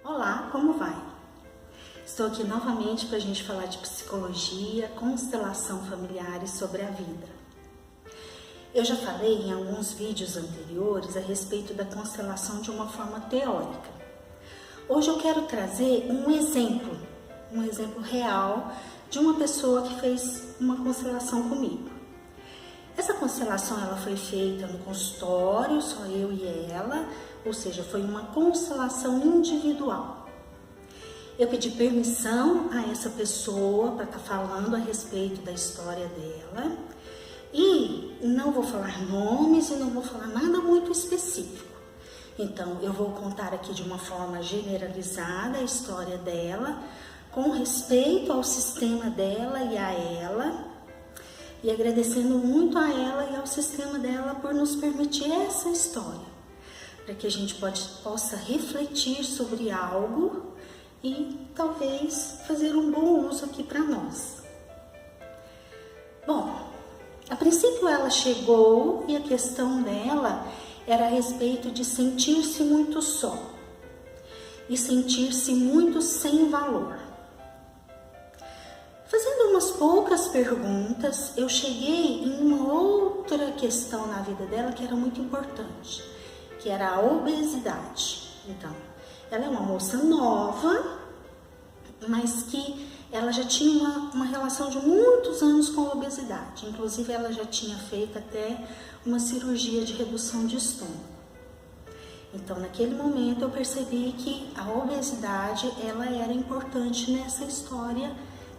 Olá, como vai? Estou aqui novamente para a gente falar de psicologia, constelação familiar e sobre a vida. Eu já falei em alguns vídeos anteriores a respeito da constelação de uma forma teórica. Hoje eu quero trazer um exemplo real de uma pessoa que fez uma constelação comigo. Essa constelação ela foi feita no consultório, só eu e ela, ou seja, foi uma constelação individual. Eu pedi permissão a essa pessoa para estar falando a respeito da história dela e não vou falar nomes e não vou falar nada muito específico. Então, eu vou contar aqui de uma forma generalizada a história dela, com respeito ao sistema dela e a ela, e agradecendo muito a ela e ao sistema dela por nos permitir essa história, para que a gente possa refletir sobre algo e talvez fazer um bom uso aqui para nós. Bom, a princípio ela chegou e a questão dela era a respeito de sentir-se muito só e sentir-se muito sem valor. Fazendo umas poucas perguntas, eu cheguei em uma outra questão na vida dela que era muito importante, que era a obesidade. Então, ela é uma moça nova, mas que ela já tinha uma relação de muitos anos com a obesidade. Inclusive, ela já tinha feito até uma cirurgia de redução de estômago. Então, naquele momento, eu percebi que a obesidade ela era importante nessa história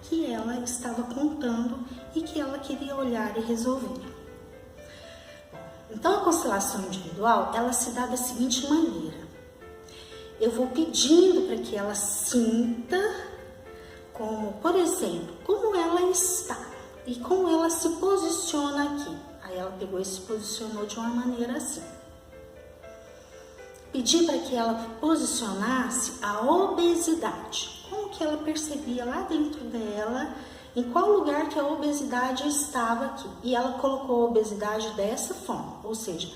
que ela estava contando e que ela queria olhar e resolver. Então, a constelação individual, ela se dá da seguinte maneira. Eu vou pedindo para que ela sinta, como, por exemplo, como ela está e como ela se posiciona aqui. Aí ela pegou e se posicionou de uma maneira assim. Pedi para que ela posicionasse a obesidade. Como que ela percebia lá dentro dela, em qual lugar que a obesidade estava aqui. E ela colocou a obesidade dessa forma, ou seja,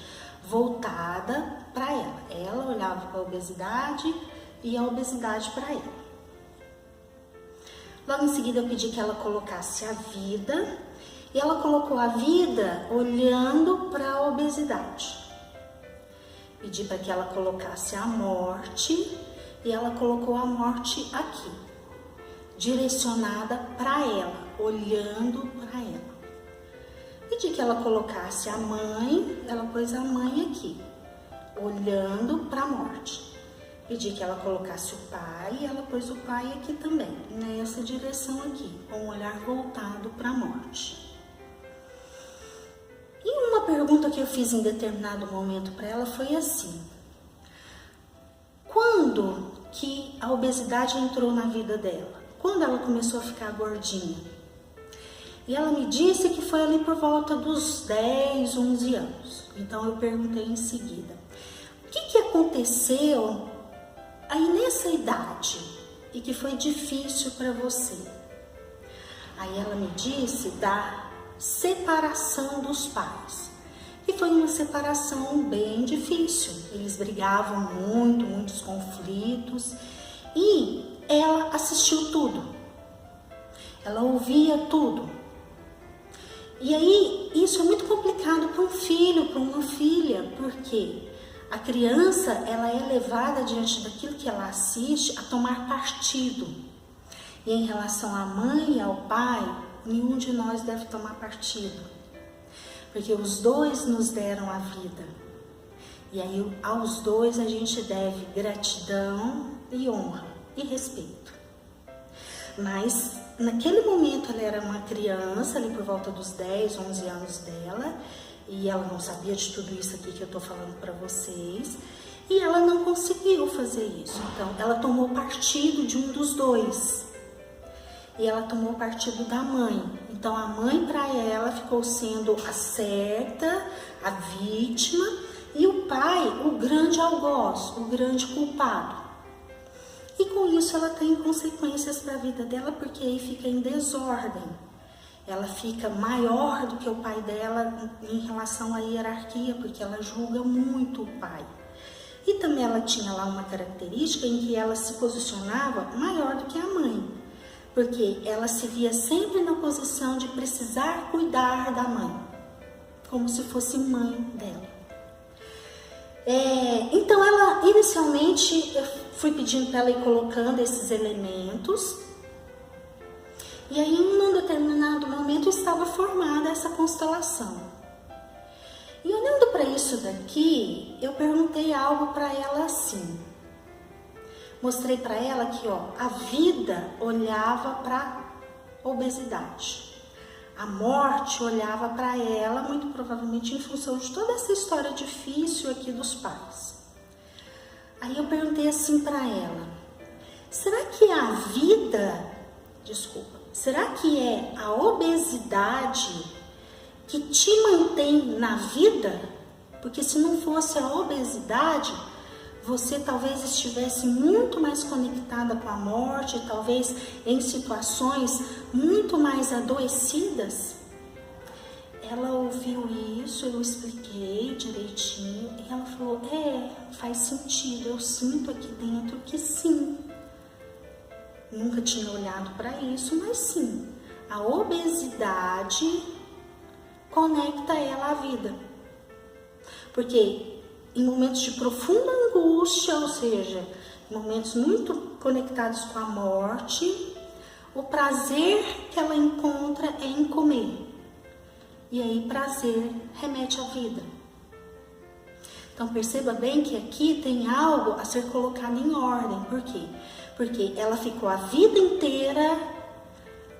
voltada para ela. Ela olhava para a obesidade e a obesidade para ela. Logo em seguida eu pedi que ela colocasse a vida e ela colocou a vida olhando para a obesidade. Pedi para que ela colocasse a morte e ela colocou a morte aqui, direcionada para ela, olhando para ela. Pedi que ela colocasse a mãe, ela pôs a mãe aqui, olhando para a morte. Pedi que ela colocasse o pai, ela pôs o pai aqui também, nessa direção aqui, com o olhar voltado para a morte. E uma pergunta que eu fiz em determinado momento para ela foi assim: quando que a obesidade entrou na vida dela? Quando ela começou a ficar gordinha? E ela me disse que foi ali por volta dos 10, 11 anos. Então eu perguntei em seguida: o que aconteceu aí nessa idade e que foi difícil para você? Aí ela me disse da separação dos pais. E foi uma separação bem difícil. Eles brigavam muito, muitos conflitos. E ela assistiu tudo. Ela ouvia tudo. E aí, isso é muito complicado para um filho, para uma filha, porque a criança, ela é levada diante daquilo que ela assiste a tomar partido. E em relação à mãe e ao pai, nenhum de nós deve tomar partido. Porque os dois nos deram a vida. E aí, aos dois, a gente deve gratidão e honra e respeito. Mas, naquele momento, ela era uma criança, ali por volta dos 10, 11 anos dela, e ela não sabia de tudo isso aqui que eu tô falando para vocês, e ela não conseguiu fazer isso. Então, ela tomou partido de um dos dois. E ela tomou partido da mãe. Então, a mãe, para ela, ficou sendo a certa, a vítima, e o pai, o grande algoz, o grande culpado. E com isso, ela tem consequências para a vida dela, porque aí fica em desordem. Ela fica maior do que o pai dela em relação à hierarquia, porque ela julga muito o pai. E também ela tinha lá uma característica em que ela se posicionava maior do que a mãe, porque ela se via sempre na posição de precisar cuidar da mãe, como se fosse mãe dela. Então ela, inicialmente, eu fui pedindo para ela ir colocando esses elementos, e aí em um determinado momento estava formada essa constelação. E olhando para isso daqui, eu perguntei algo para ela assim. Mostrei para ela que a vida olhava para a obesidade. A morte olhava para ela, muito provavelmente em função de toda essa história difícil aqui dos pais. Aí eu perguntei assim para ela: será que será que é a obesidade que te mantém na vida? Porque se não fosse a obesidade, você talvez estivesse muito mais conectada com a morte, talvez em situações muito mais adoecidas. Ela ouviu isso, eu expliquei direitinho, e ela falou: faz sentido, eu sinto aqui dentro que sim. Nunca tinha olhado para isso, mas sim, a obesidade conecta ela à vida. Porque em momentos de profunda angústia, ou seja, em momentos muito conectados com a morte, o prazer que ela encontra é em comer. E aí prazer remete à vida. Então perceba bem que aqui tem algo a ser colocado em ordem. Por quê? Porque ela ficou a vida inteira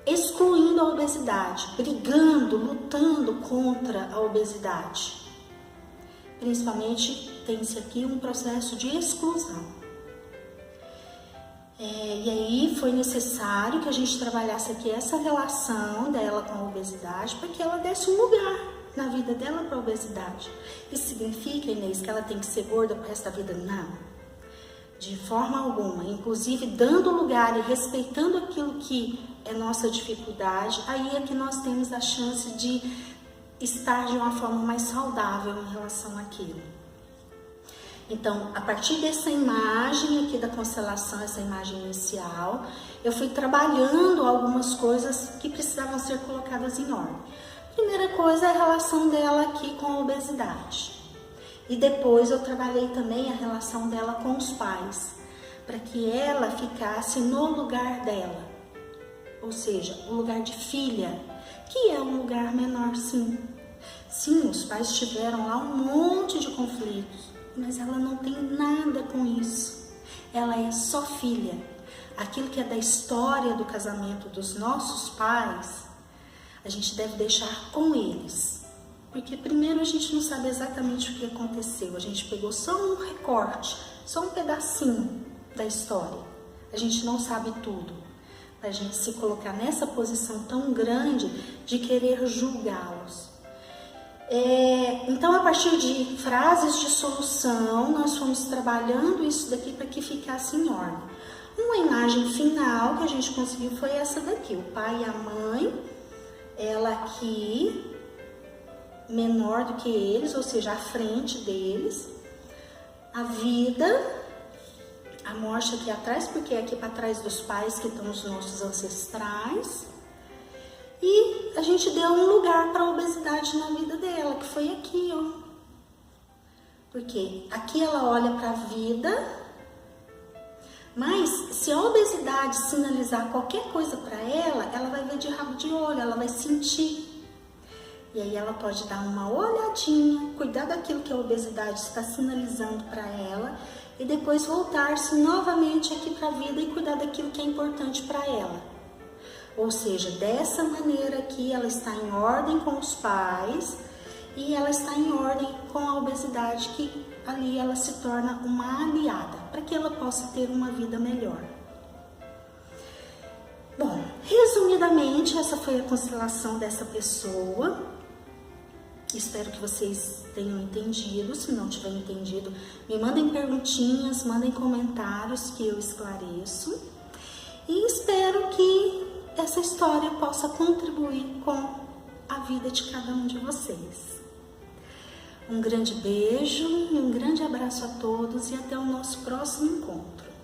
excluindo a obesidade, brigando, lutando contra a obesidade. Principalmente tem-se aqui um processo de exclusão. E aí foi necessário que a gente trabalhasse aqui essa relação dela com a obesidade para que ela desse um lugar na vida dela para a obesidade. Isso significa, Inês, que ela tem que ser gorda para esta vida? Não. De forma alguma. Inclusive dando lugar e respeitando aquilo que é nossa dificuldade, aí é que nós temos a chance de estar de uma forma mais saudável em relação àquilo. Então, a partir dessa imagem aqui da constelação, essa imagem inicial, eu fui trabalhando algumas coisas que precisavam ser colocadas em ordem. Primeira coisa é a relação dela aqui com a obesidade. E depois eu trabalhei também a relação dela com os pais, para que ela ficasse no lugar dela. Ou seja, o lugar de filha, que é um lugar menor, sim. Sim, os pais tiveram lá um monte de conflitos, mas ela não tem nada com isso. Ela é só filha. Aquilo que é da história do casamento dos nossos pais, a gente deve deixar com eles. Porque primeiro a gente não sabe exatamente o que aconteceu. A gente pegou só um recorte, só um pedacinho da história. A gente não sabe tudo. A gente se colocar nessa posição tão grande de querer julgá-los. Então, a partir de frases de solução, nós fomos trabalhando isso daqui para que ficasse em ordem. Uma imagem final que a gente conseguiu foi essa daqui, o pai e a mãe, ela aqui, menor do que eles, ou seja, à frente deles, a vida, a morte aqui atrás, porque é aqui para trás dos pais que estão os nossos ancestrais. E a gente deu um lugar para a obesidade na vida dela, que foi aqui, ó. Porque aqui ela olha para a vida, mas se a obesidade sinalizar qualquer coisa para ela, ela vai ver de rabo de olho, ela vai sentir. E aí ela pode dar uma olhadinha, cuidar daquilo que a obesidade está sinalizando para ela e depois voltar-se novamente aqui para a vida e cuidar daquilo que é importante para ela. Ou seja, dessa maneira aqui ela está em ordem com os pais e ela está em ordem com a obesidade, que ali ela se torna uma aliada, para que ela possa ter uma vida melhor. Bom, resumidamente, essa foi a constelação dessa pessoa. Espero que vocês tenham entendido. Se não tiver entendido, me mandem perguntinhas, mandem comentários que eu esclareço. E espero que essa história possa contribuir com a vida de cada um de vocês. Um grande beijo e um grande abraço. abraço a todos e até o nosso próximo encontro.